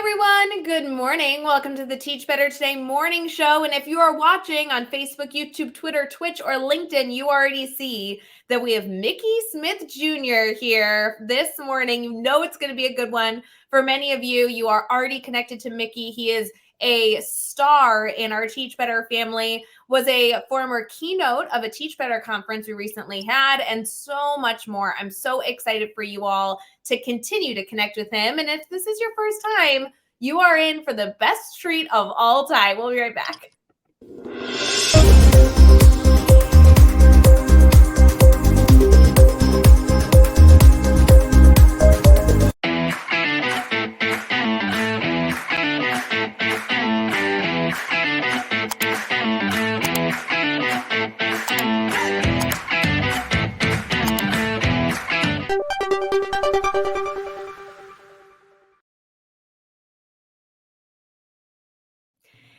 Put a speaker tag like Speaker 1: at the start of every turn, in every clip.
Speaker 1: everyone, good morning. Welcome to the Teach Better Today morning show. And if you are watching on Facebook, YouTube, Twitter, Twitch, or LinkedIn, you already see that we have Mickey Smith Jr. here this morning. You know it's going to be a good one. For many of you, you are already connected to Mickey. He is a star in our Teach Better family, was a former keynote of a Teach Better conference we recently had, and so much more. I'm so excited for you all to continue to connect with him. And if this is your first time, you are in for the best treat of all time. We'll be right back.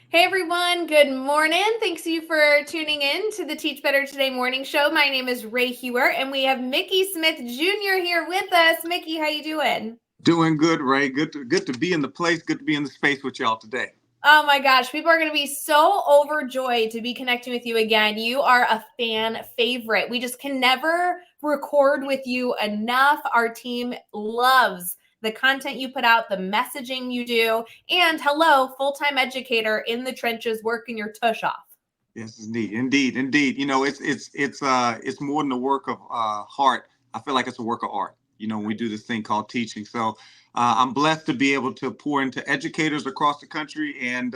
Speaker 1: Hey everyone, good morning. Thanks you for tuning in to the Teach Better Today morning show. My name is Ray Hughart and we have Mickey Smith Jr. here with us. Mickey, how you doing?
Speaker 2: Doing good, Ray. Good to be in the place. Good to be in the space with y'all today.
Speaker 1: Oh my gosh, people are going to be so overjoyed to be connecting with you again. You are a fan favorite. We just can never record with you enough. Our team loves the content you put out, the messaging you do, and hello, full-time educator in the trenches working your tush off.
Speaker 2: Yes, indeed. You know, it's more than a work of heart. I feel like it's a work of art. You know, when we do this thing called teaching. So I'm blessed to be able to pour into educators across the country and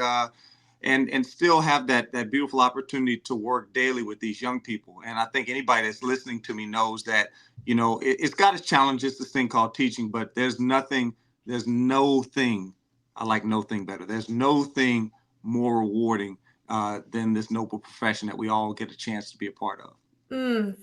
Speaker 2: still have that beautiful opportunity to work daily with these young people. And I think anybody that's listening to me knows that, you know, it's got its challenges, this thing called teaching, but there's no thing, I like no thing better. There's no thing more rewarding than this noble profession that we all get a chance to be a part of.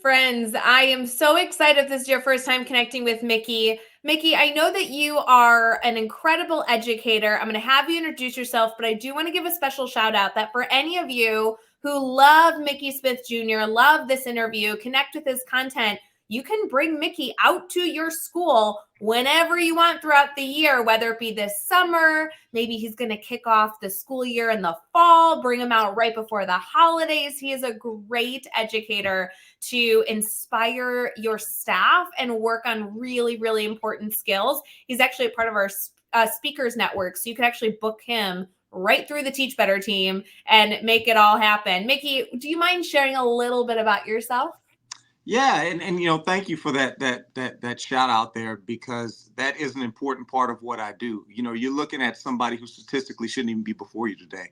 Speaker 1: Friends, I am so excited if this is your first time connecting with Mickey. Mickey, I know that you are an incredible educator. I'm going to have you introduce yourself, but I do want to give a special shout out that for any of you who love Mickey Smith Jr., love this interview, connect with his content, you can bring Mickey out to your school whenever you want throughout the year, whether it be this summer, maybe he's going to kick off the school year in the fall, bring him out right before the holidays. He is a great educator to inspire your staff and work on really, really important skills. He's actually a part of our speakers network, so you can actually book him right through the Teach Better team and make it all happen. Mickey, do you mind sharing a little bit about yourself?
Speaker 2: Yeah, and you know, thank you for that shout out there, because that is an important part of what I do. You know, you're looking at somebody who statistically shouldn't even be before you today.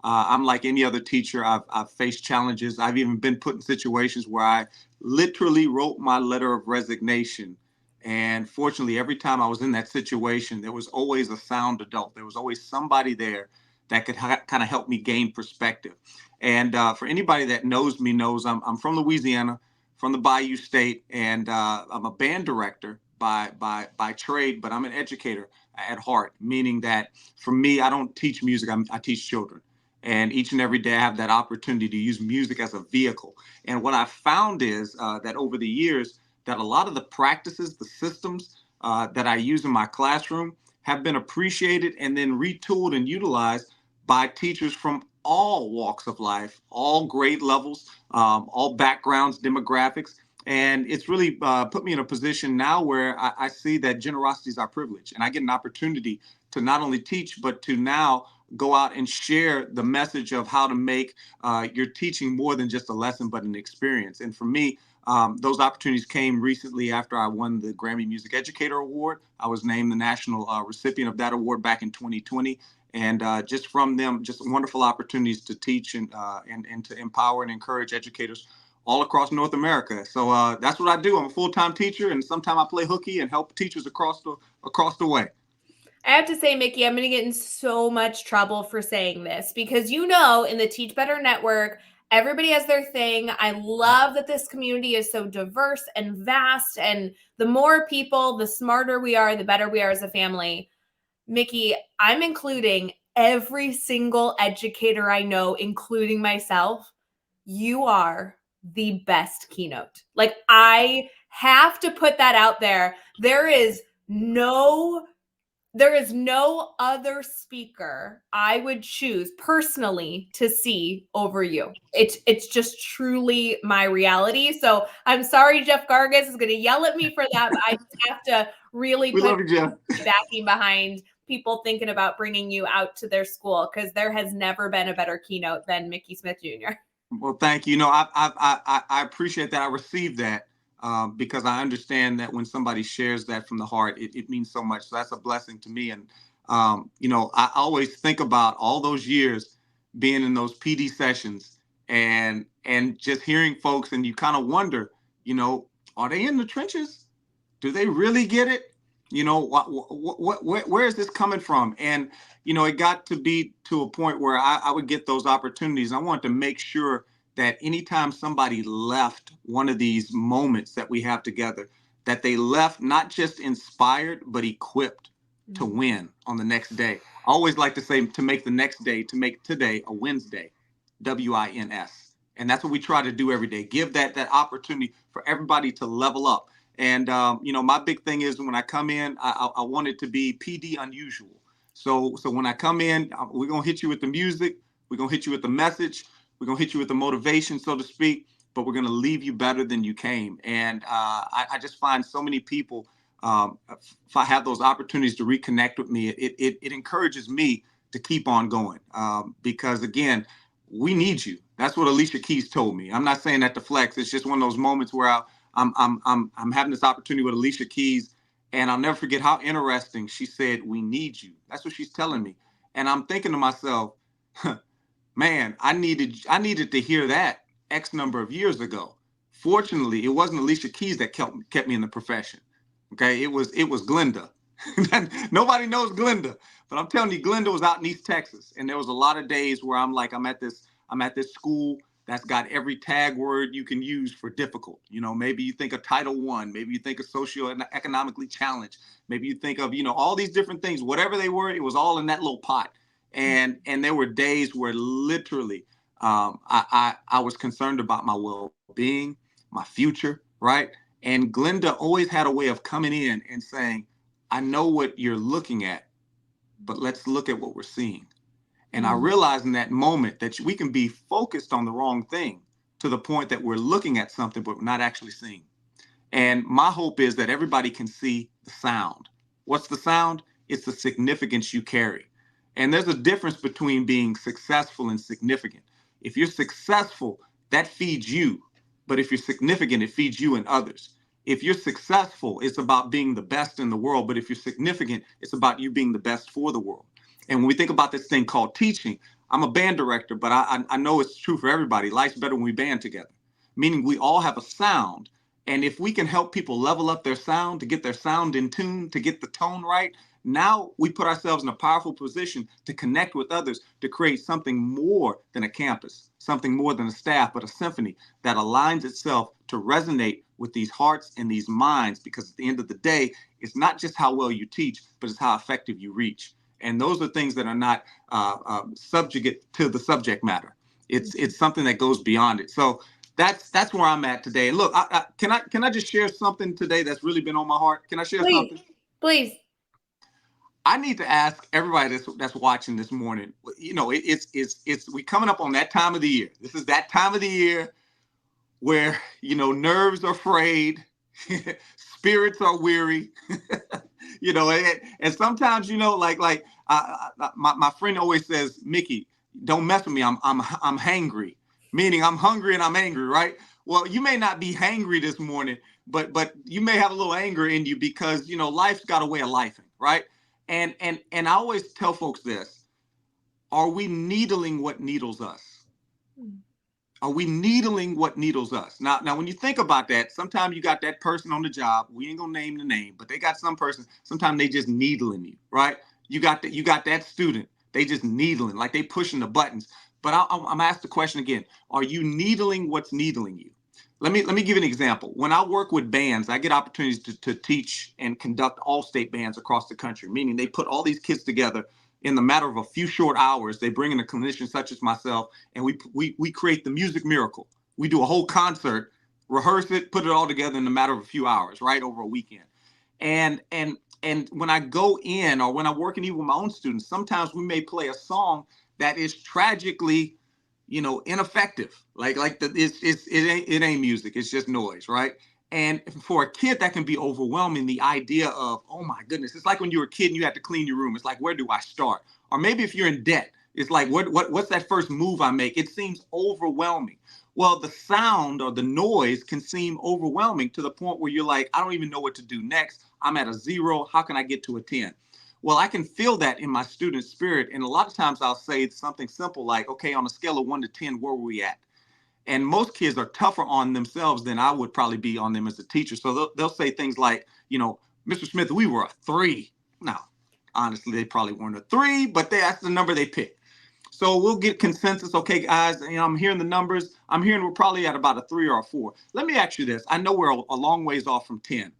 Speaker 2: I'm like any other teacher. I've faced challenges. I've even been put in situations where I literally wrote my letter of resignation. And fortunately, every time I was in that situation, there was always a sound adult. There was always somebody there that could kind of help me gain perspective. And for anybody that knows me knows I'm from Louisiana, from the Bayou State, and I'm a band director by trade, but I'm an educator at heart. Meaning that for me, I don't teach music; I teach children, and each and every day I have that opportunity to use music as a vehicle. And what I found is that over the years, that a lot of the practices, the systems that I use in my classroom have been appreciated and then retooled and utilized by teachers from all walks of life, all grade levels, all backgrounds, demographics. And it's really put me in a position now where I see that generosity is our privilege. And I get an opportunity to not only teach, but to now go out and share the message of how to make your teaching more than just a lesson, but an experience. And for me, those opportunities came recently after I won the Grammy Music Educator Award. I was named the national recipient of that award back in 2020. And just from them, just wonderful opportunities to teach and to empower and encourage educators all across North America. So that's what I do. I'm a full-time teacher, and sometimes I play hooky and help teachers across the way.
Speaker 1: I have to say, Mickey, I'm going to get in so much trouble for saying this because you know, in the Teach Better Network, everybody has their thing. I love that this community is so diverse and vast, and the more people, the smarter we are, the better we are as a family. Mickey, I'm including every single educator I know, including myself. You are the best keynote. Like, I have to put that out there. There is no There is no other speaker I would choose personally to see over you. It's just truly my reality. So I'm sorry, Jeff Gargas is going to yell at me for that, but I just have to really
Speaker 2: We
Speaker 1: put
Speaker 2: love you, Jeff.
Speaker 1: backing behind people thinking about bringing you out to their school, because there has never been a better keynote than Mickey Smith Jr.
Speaker 2: Well, thank you. I appreciate that. I received that because I understand that when somebody shares that from the heart, it means so much. So that's a blessing to me. And I always think about all those years being in those PD sessions and just hearing folks, and you kind of wonder, are they in the trenches? Do they really get it? Where is this coming from? And it got to be to a point where I would get those opportunities. I wanted to make sure that anytime somebody left one of these moments that we have together, that they left not just inspired, but equipped to win on the next day. I always like to say, to make the next day, to make today a Wednesday, WINS. And that's what we try to do every day. Give that opportunity for everybody to level up. And my big thing is when I come in, I want it to be PD unusual. So when I come in, we're gonna hit you with the music, we're gonna hit you with the message, we're gonna hit you with the motivation, so to speak. But we're gonna leave you better than you came. And I just find so many people, if I have those opportunities to reconnect with me, it encourages me to keep on going because again, we need you. That's what Alicia Keys told me. I'm not saying that to flex. It's just one of those moments where I'm having this opportunity with Alicia Keys, and I'll never forget how interesting she said, "We need you." That's what she's telling me, and I'm thinking to myself, man, I needed to hear that X number of years ago. Fortunately, it wasn't Alicia Keys that kept me in the profession. Okay, it was Glenda. Nobody knows Glenda, but I'm telling you, Glenda was out in East Texas, and there was a lot of days where I'm at this school that's got every tag word you can use for difficult. Maybe you think of Title One, maybe you think of socio-economically challenged, maybe you think of all these different things. Whatever they were, it was all in that little pot. And there were days where literally I was concerned about my well-being, my future, right? And Glenda always had a way of coming in and saying, I know what you're looking at, but let's look at what we're seeing. And I realized in that moment that we can be focused on the wrong thing to the point that we're looking at something, but we're not actually seeing. And my hope is that everybody can see the sound. What's the sound? It's the significance you carry. And there's a difference between being successful and significant. If you're successful, that feeds you. But if you're significant, it feeds you and others. If you're successful, it's about being the best in the world. But if you're significant, it's about you being the best for the world. And when we think about this thing called teaching, I'm a band director, but I know it's true for everybody. Life's better when we band together, meaning we all have a sound. And if we can help people level up their sound, to get their sound in tune, to get the tone right, now we put ourselves in a powerful position to connect with others, to create something more than a campus, something more than a staff, but a symphony that aligns itself to resonate with these hearts and these minds. Because at the end of the day, it's not just how well you teach, but it's how effective you reach. And those are things that are not subjugate to the subject matter. It's something that goes beyond it. So that's where I'm at today. And look, can I just share something today that's really been on my heart? Can I share something?
Speaker 1: Please.
Speaker 2: I need to ask everybody that's watching this morning. It's we coming up on that time of the year. This is that time of the year where nerves are frayed, spirits are weary. And sometimes my friend always says, Mickey, don't mess with me. I'm hangry, meaning I'm hungry and I'm angry, right? Well, you may not be hangry this morning, but you may have a little anger in you because life's got a way of lifing, right? And I always tell folks this: are we needling what needles us? Are we needling what needles us? Now, when you think about that, sometimes you got that person on the job. We ain't gonna name the name, but they got some person. Sometimes they just needling you, right? You got that student. They just needling, like they pushing the buttons. But I'm asked the question again: are you needling what's needling you? Let me give you an example. When I work with bands, I get opportunities to teach and conduct all state bands across the country. Meaning they put all these kids together in the matter of a few short hours. They bring in a clinician such as myself, and we create the music miracle. We do a whole concert, rehearse it, put it all together in a matter of a few hours, right, over a weekend. And And when I go in, or when I'm working even with my own students, sometimes we may play a song that is tragically, ineffective. It ain't music. It's just noise, right? And for a kid, that can be overwhelming. The idea of, oh my goodness, it's like when you were a kid and you had to clean your room. It's like, where do I start? Or maybe if you're in debt, it's like, what's that first move I make? It seems overwhelming. Well, the sound or the noise can seem overwhelming to the point where you're like, I don't even know what to do next. I'm at a 0. How can I get to a 10? Well, I can feel that in my student spirit. And a lot of times I'll say something simple like, okay, on a scale of 1 to 10, where were we at? And most kids are tougher on themselves than I would probably be on them as a teacher. So they'll say things like, Mr. Smith, we were a 3. Now, honestly, they probably weren't a 3, but that's the number they picked. So we'll get consensus. Okay, guys, I'm hearing the numbers. I'm hearing we're probably at about a 3 or a 4. Let me ask you this. I know we're a long ways off from 10,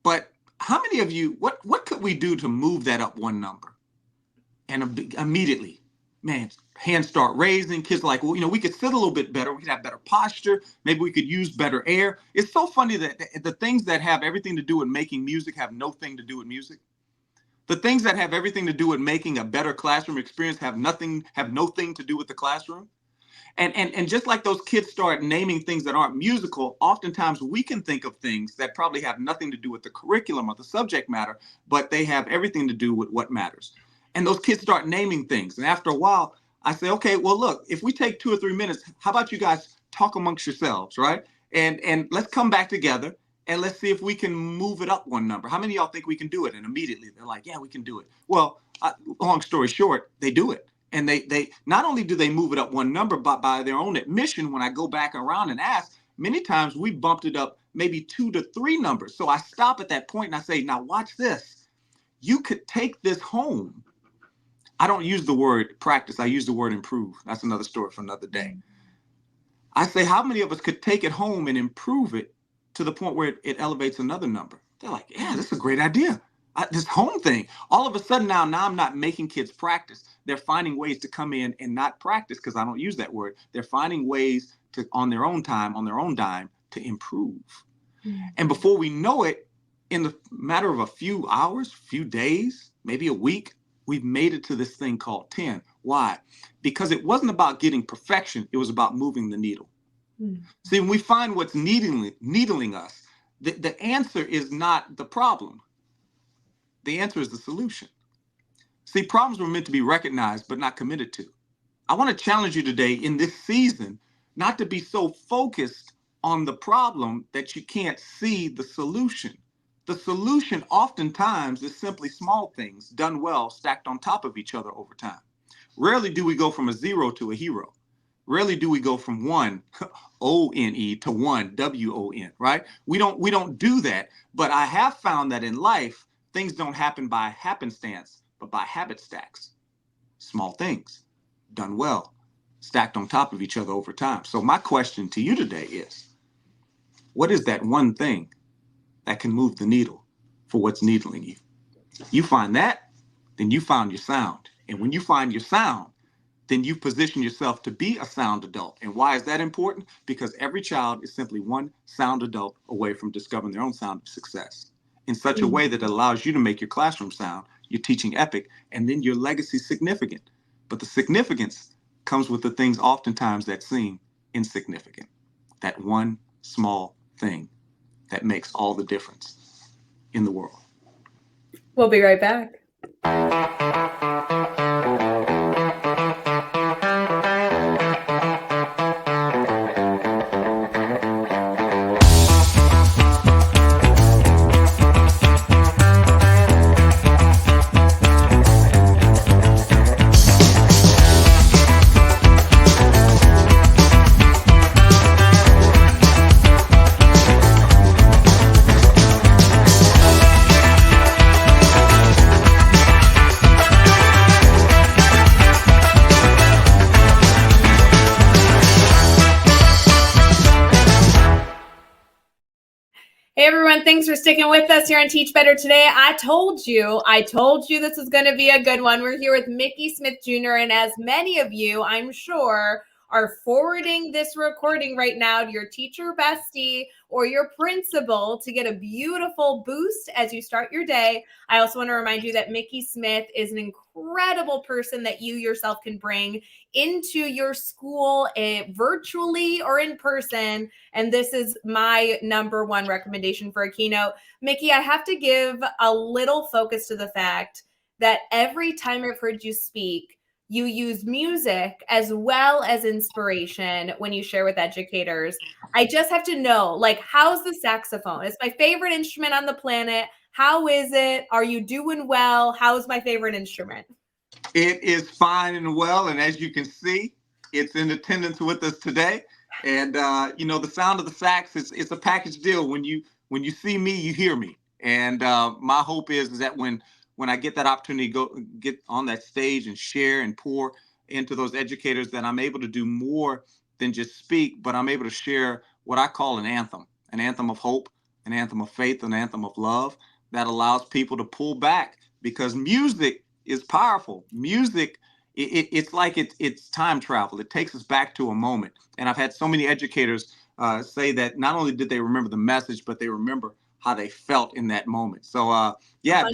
Speaker 2: but how many of you, what could we do to move that up one number? And immediately, man, hands start raising. Kids are like, well, we could sit a little bit better. We could have better posture. Maybe we could use better air. It's so funny that the things that have everything to do with making music have no thing to do with music. The things that have everything to do with making a better classroom experience have no thing to do with the classroom. And just like those kids start naming things that aren't musical, oftentimes we can think of things that probably have nothing to do with the curriculum or the subject matter, but they have everything to do with what matters. And those kids start naming things. And after a while, I say, okay, well, look, if we take 2 or 3 minutes, how about you guys talk amongst yourselves, right? And let's come back together and let's see if we can move it up one number. How many of y'all think we can do it? And immediately they're like, yeah, we can do it. Well, long story short, they do it. And they not only do they move it up one number, but by their own admission, when I go back around and ask, many times we bumped it up maybe 2 to 3 numbers. So I stop at that point and I say, now watch this. You could take this home. I don't use the word practice. I use the word improve. That's another story for another day. I say, how many of us could take it home and improve it to the point where it elevates another number? They're like, yeah, this is a great idea. This home thing. All of a sudden now I'm not making kids practice. They're finding ways to come in and not practice, because I don't use that word. They're finding ways to, on their own time, on their own dime, to improve. Mm-hmm. And before we know it, in the matter of a few hours, few days, maybe a week, we've made it to this thing called 10. Why? Because it wasn't about getting perfection. It was about moving the needle. Mm-hmm. See, when we find what's needling us, the answer is not the problem. The answer is the solution. See, problems were meant to be recognized, but not committed to. I want to challenge you today in this season not to be so focused on the problem that you can't see the solution. The solution oftentimes is simply small things done well, stacked on top of each other over time. Rarely do we go from a 0 to a hero. Rarely do we go from 1 O-N-E to 1 W-O-N, right? We don't do that. But I have found that in life, things don't happen by happenstance, but by habit stacks. Small things done well, stacked on top of each other over time. So my question to you today is, what is that one thing that can move the needle for what's needling you? You find that, then you found your sound. And when you find your sound, then you position yourself to be a sound adult. And why is that important? Because every child is simply one sound adult away from discovering their own sound of success in such a way that allows you to make your classroom sound, your teaching epic, and then your legacy significant. But the significance comes with the things oftentimes that seem insignificant. That one small thing that makes all the difference in the world.
Speaker 1: We'll be right back. Hey everyone, thanks for sticking with us here on Teach Better today. I told you this is going to be a good one. We're here with Mickey Smith Jr. and as many of you, I'm sure, are forwarding this recording right now to your teacher bestie or your principal to get a beautiful boost as you start your day. I also want to remind you that Mickey Smith is an incredible person that you yourself can bring into your school, virtually or in person. And this is my number one recommendation for a keynote. Mickey, I have to give a little focus to the fact that every time I've heard you speak, you use music as well as inspiration when you share with educators. I just have to know, like, how's the saxophone? It's my favorite instrument on the planet. How is it? Are you doing well? How's my favorite instrument?
Speaker 2: It is fine and well. And as you can see, it's in attendance with us today. And, the sound of the sax it's a package deal. When you see me, you hear me. And my hope is that when I get that opportunity to go get on that stage and share and pour into those educators, that I'm able to do more than just speak, but I'm able to share what I call an anthem of hope, an anthem of faith, an anthem of love that allows people to pull back, because music is powerful. Music, it's like it's time travel. It takes us back to a moment. And I've had so many educators say that not only did they remember the message, but they remember how they felt in that moment. So yeah,
Speaker 1: 100%.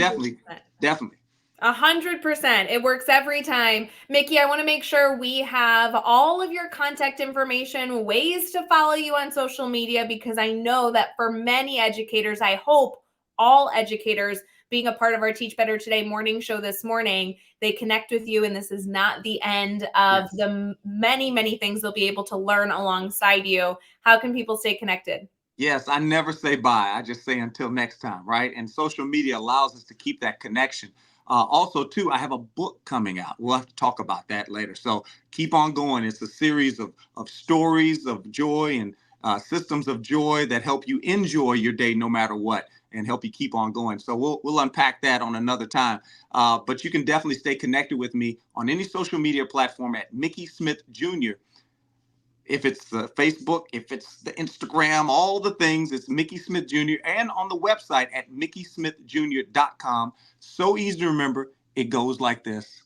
Speaker 2: definitely.
Speaker 1: 100%. It works every time. Mickey, I want to make sure we have all of your contact information, ways to follow you on social media, because I know that for many educators, I hope all educators being a part of our Teach Better Today morning show this morning, they connect with you, and this is not the end of the many, many things they'll be able to learn alongside you. How can people stay connected?
Speaker 2: Yes, I never say bye. I just say until next time, right? And social media allows us to keep that connection. Also, too, I have a book coming out. We'll have to talk about that later. So keep on going. It's a series of stories of joy and systems of joy that help you enjoy your day no matter what, and help you keep on going. So we'll unpack that on another time. But you can definitely stay connected with me on any social media platform at Mickey Smith Jr. If it's the Facebook, if it's the Instagram, all the things, it's Mickey Smith Jr. And on the website at MickeySmithJr.com. So easy to remember. It goes like this: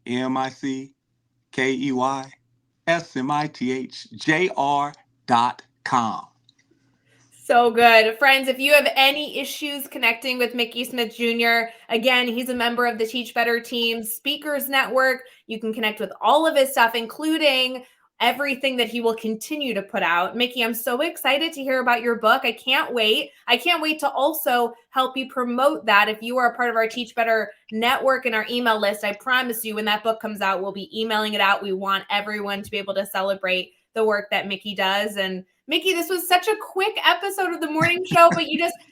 Speaker 2: MickeySmithJr.com.
Speaker 1: So good. Friends, if you have any issues connecting with Mickey Smith Jr., again, he's a member of the Teach Better Team Speakers Network. You can connect with all of his stuff, including everything that he will continue to put out. Mickey, I'm so excited to hear about your book. I can't wait. I can't wait to also help you promote that. If you are a part of our Teach Better network and our email list, I promise you when that book comes out, we'll be emailing it out. We want everyone to be able to celebrate the work that Mickey does. And Mickey, this was such a quick episode of the morning show, but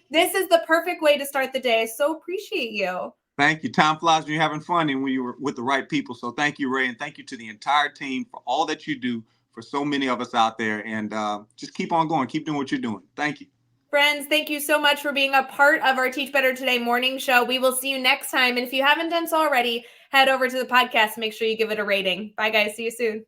Speaker 1: this is the perfect way to start the day. I so appreciate you.
Speaker 2: Thank you. Time flies when you're having fun and when you're with the right people. So thank you, Ray. And thank you to the entire team for all that you do for so many of us out there. And just keep on going. Keep doing what you're doing. Thank you.
Speaker 1: Friends, thank you so much for being a part of our Teach Better Today morning show. We will see you next time. And if you haven't done so already, head over to the podcast. Make sure you give it a rating. Bye, guys. See you soon.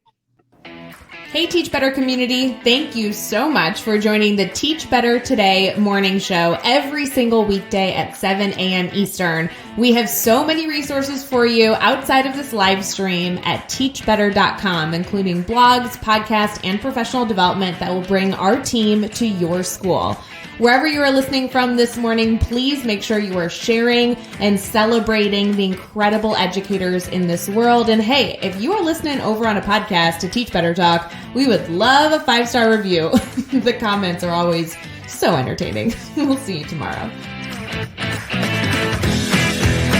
Speaker 1: Hey, Teach Better community. Thank you so much for joining the Teach Better Today morning show every single weekday at 7 a.m. Eastern. We have so many resources for you outside of this live stream at teachbetter.com, including blogs, podcasts, and professional development that will bring our team to your school. Wherever you are listening from this morning, please make sure you are sharing and celebrating the incredible educators in this world. And hey, if you are listening over on a podcast to Teach Better Talk, we would love a 5-star review. The comments are always so entertaining. We'll see you tomorrow.